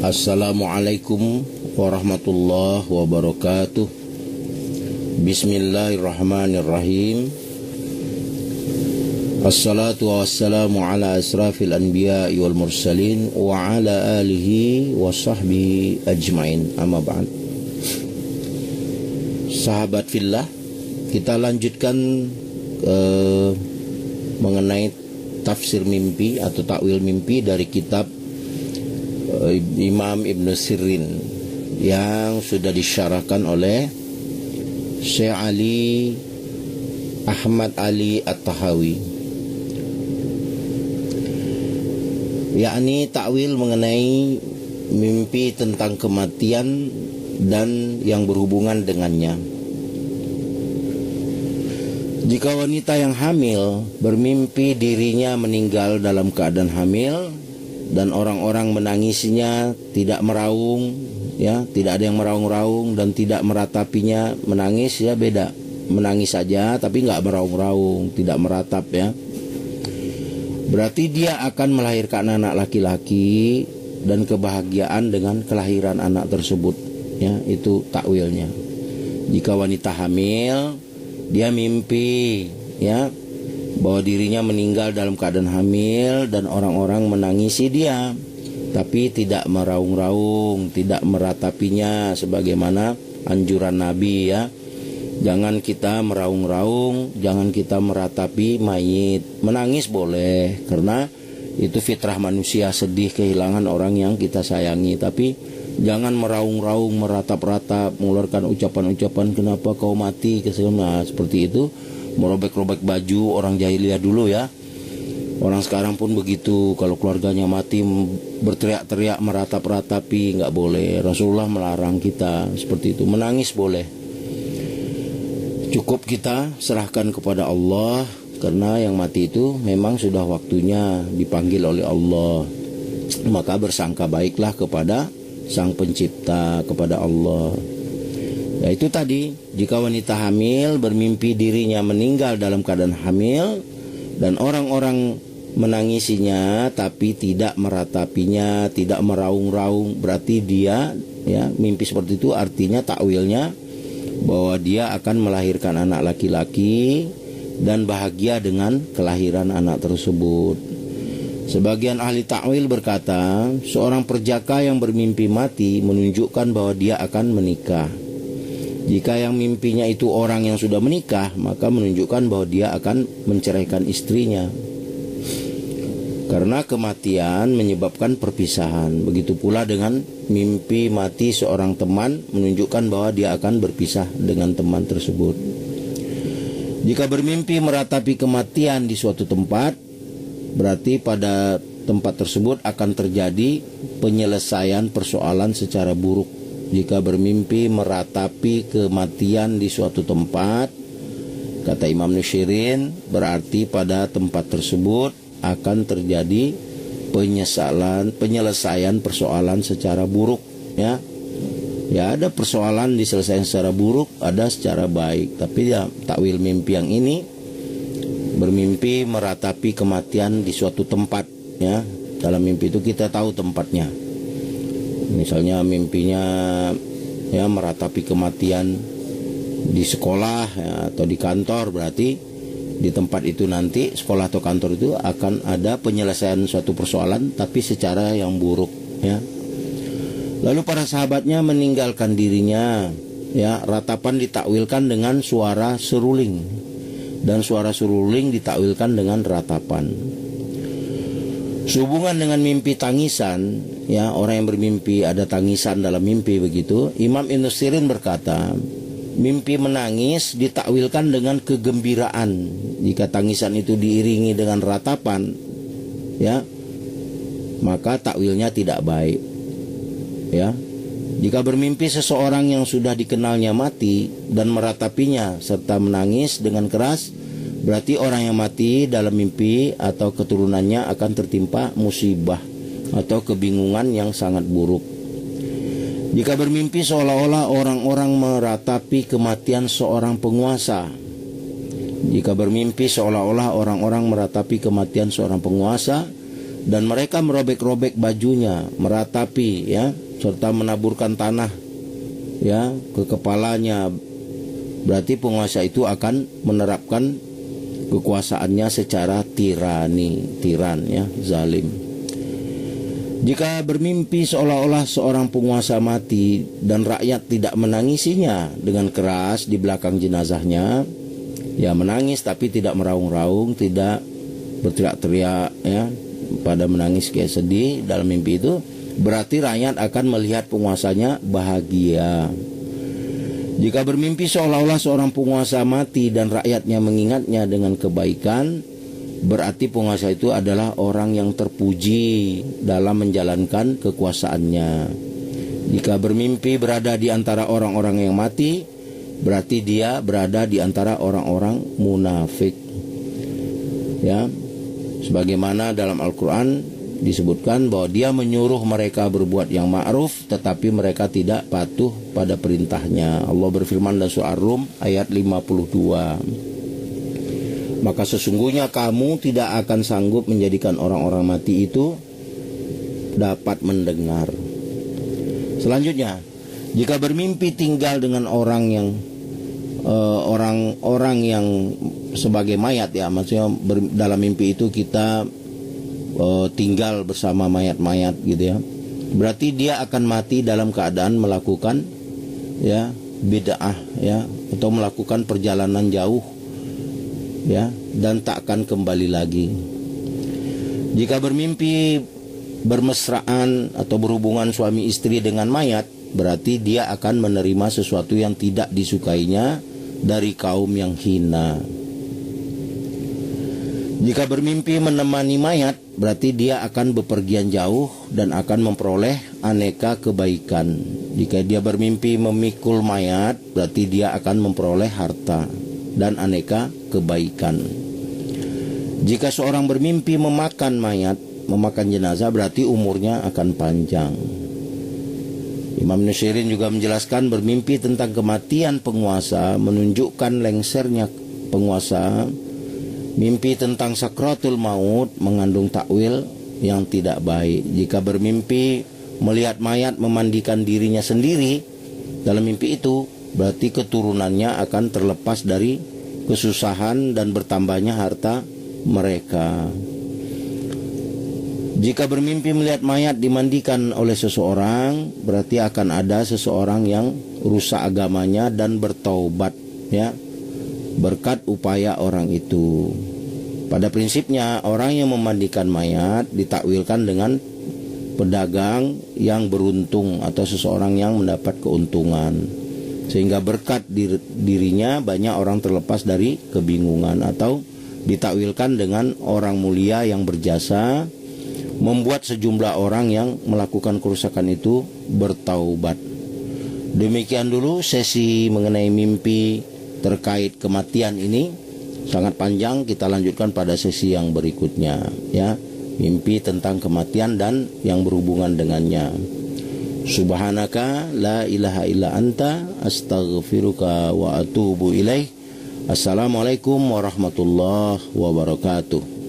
Assalamualaikum warahmatullahi wabarakatuh. Bismillahirrahmanirrahim. Assalatu wassalamu ala asrafil anbiya'i wal mursalin wa ala alihi wa sahbihi ajmain, amma ba'd. Sahabat fillah, kita lanjutkan mengenai tafsir mimpi atau takwil mimpi dari kitab Imam Ibn Sirin yang sudah disyarahkan oleh Syekh Ali Ahmad Ali At-Tahawi, yakni takwil mengenai mimpi tentang kematian dan yang berhubungan dengannya. Jika wanita yang hamil bermimpi dirinya meninggal dalam keadaan hamil dan orang-orang menangisinya, tidak meraung, ya, tidak ada yang meraung-raung dan tidak meratapinya. Menangis ya beda, menangis saja tapi nggak meraung-raung, tidak meratap, ya. Berarti dia akan melahirkan anak laki-laki dan kebahagiaan dengan kelahiran anak tersebut, ya, itu takwilnya. Jika wanita hamil, dia mimpi, ya, bahwa dirinya meninggal dalam keadaan hamil dan orang-orang menangisi dia, tapi tidak meraung-raung, tidak meratapinya sebagaimana anjuran Nabi, ya. Jangan kita meraung-raung, jangan kita meratapi mayit. Menangis boleh, karena itu fitrah manusia, sedih kehilangan orang yang kita sayangi, tapi jangan meraung-raung, meratap-ratap, mengeluarkan ucapan-ucapan kenapa kau mati, nah, seperti itu. Merobek-robek baju orang jahiliyah dulu, ya. Orang sekarang pun begitu, kalau keluarganya mati berteriak-teriak, meratap-ratapi, nggak boleh. Rasulullah melarang kita seperti itu. Menangis boleh, cukup kita serahkan kepada Allah, karena yang mati itu memang sudah waktunya dipanggil oleh Allah. Maka bersangka baiklah kepada Sang Pencipta, kepada Allah. Ya, itu tadi, jika wanita hamil bermimpi dirinya meninggal dalam keadaan hamil dan orang-orang menangisinya tapi tidak meratapinya, tidak meraung-raung, berarti dia, ya, mimpi seperti itu artinya takwilnya bahwa dia akan melahirkan anak laki-laki dan bahagia dengan kelahiran anak tersebut. Sebagian ahli takwil berkata, seorang perjaka yang bermimpi mati menunjukkan bahwa dia akan menikah. Jika yang mimpinya itu orang yang sudah menikah, maka menunjukkan bahwa dia akan menceraikan istrinya. Karena kematian menyebabkan perpisahan. Begitu pula dengan mimpi mati seorang teman, menunjukkan bahwa dia akan berpisah dengan teman tersebut. Jika bermimpi meratapi kematian di suatu tempat, berarti pada tempat tersebut akan terjadi penyelesaian persoalan secara buruk. Jika bermimpi meratapi kematian di suatu tempat, kata Imam Nushirin, berarti pada tempat tersebut akan terjadi penyelesaian persoalan secara buruk, ya. Ya, ada persoalan diselesaikan secara buruk, ada secara baik. Tapi ya, takwil mimpi yang ini bermimpi meratapi kematian di suatu tempat, ya. Dalam mimpi itu kita tahu tempatnya. Misalnya mimpinya, ya, meratapi kematian di sekolah, ya, atau di kantor, berarti di tempat itu nanti, sekolah atau kantor itu akan ada penyelesaian suatu persoalan tapi secara yang buruk, ya. Lalu para sahabatnya meninggalkan dirinya, ya. Ratapan ditakwilkan dengan suara seruling dan suara seruling ditakwilkan dengan ratapan. Sehubungan dengan mimpi tangisan, ya, orang yang bermimpi ada tangisan dalam mimpi begitu. Imam Ibn Sirin berkata, mimpi menangis ditakwilkan dengan kegembiraan. Jika tangisan itu diiringi dengan ratapan, ya, maka takwilnya tidak baik, ya. Jika bermimpi seseorang yang sudah dikenalnya mati dan meratapinya serta menangis dengan keras, berarti orang yang mati dalam mimpi atau keturunannya akan tertimpa musibah atau kebingungan yang sangat buruk. Jika bermimpi seolah-olah orang-orang meratapi kematian seorang penguasa, Jika bermimpi seolah-olah orang-orang meratapi kematian seorang penguasa dan mereka merobek-robek bajunya, meratapi ya, serta menaburkan tanah ya ke kepalanya, berarti penguasa itu akan menerapkan kekuasaannya secara tiran ya, zalim. Jika bermimpi seolah-olah seorang penguasa mati dan rakyat tidak menangisinya dengan keras di belakang jenazahnya, ya menangis tapi tidak meraung-raung, tidak berteriak-teriak ya, pada menangis kayak sedih dalam mimpi itu, berarti rakyat akan melihat penguasanya bahagia. Jika bermimpi seolah-olah seorang penguasa mati dan rakyatnya mengingatnya dengan kebaikan, berarti penguasa itu adalah orang yang terpuji dalam menjalankan kekuasaannya. Jika bermimpi berada di antara orang-orang yang mati, berarti dia berada di antara orang-orang munafik. Ya, sebagaimana dalam Al-Quran disebutkan bahwa dia menyuruh mereka berbuat yang ma'ruf, tetapi mereka tidak patuh pada perintahnya. Allah berfirman dalam surah Ar-Rum ayat 52. Maka sesungguhnya kamu tidak akan sanggup menjadikan orang-orang mati itu dapat mendengar. Selanjutnya, jika bermimpi tinggal dengan orang yang sebagai mayat ya, maksudnya dalam mimpi itu kita tinggal bersama mayat-mayat gitu ya, berarti dia akan mati dalam keadaan melakukan ya bid'ah ya, atau melakukan perjalanan jauh ya, dan tak akan kembali lagi. Jika bermimpi bermesraan atau berhubungan suami istri dengan mayat, berarti dia akan menerima sesuatu yang tidak disukainya dari kaum yang hina. Jika bermimpi menemani mayat, berarti dia akan bepergian jauh dan akan memperoleh aneka kebaikan. Jika dia bermimpi memikul mayat, berarti dia akan memperoleh harta dan aneka kebaikan. Jika seorang bermimpi memakan mayat, memakan jenazah, berarti umurnya akan panjang. Imam Nusairin juga menjelaskan bermimpi tentang kematian penguasa menunjukkan lengsernya penguasa. Mimpi tentang sakratul maut mengandung takwil yang tidak baik. Jika bermimpi melihat mayat memandikan dirinya sendiri dalam mimpi itu, berarti keturunannya akan terlepas dari kesusahan dan bertambahnya harta mereka. Jika bermimpi melihat mayat dimandikan oleh seseorang, berarti akan ada seseorang yang rusak agamanya dan bertaubat ya, berkat upaya orang itu. Pada prinsipnya orang yang memandikan mayat ditakwilkan dengan pedagang yang beruntung atau seseorang yang mendapat keuntungan, sehingga berkat dirinya banyak orang terlepas dari kebingungan, atau ditakwilkan dengan orang mulia yang berjasa membuat sejumlah orang yang melakukan kerusakan itu bertaubat. Demikian dulu sesi mengenai mimpi terkait kematian ini, sangat panjang, kita lanjutkan pada sesi yang berikutnya ya, mimpi tentang kematian dan yang berhubungan dengannya. Subhanaka la ilaha illa anta astaghfiruka wa atubu ilaih. Assalamualaikum warahmatullahi wabarakatuh.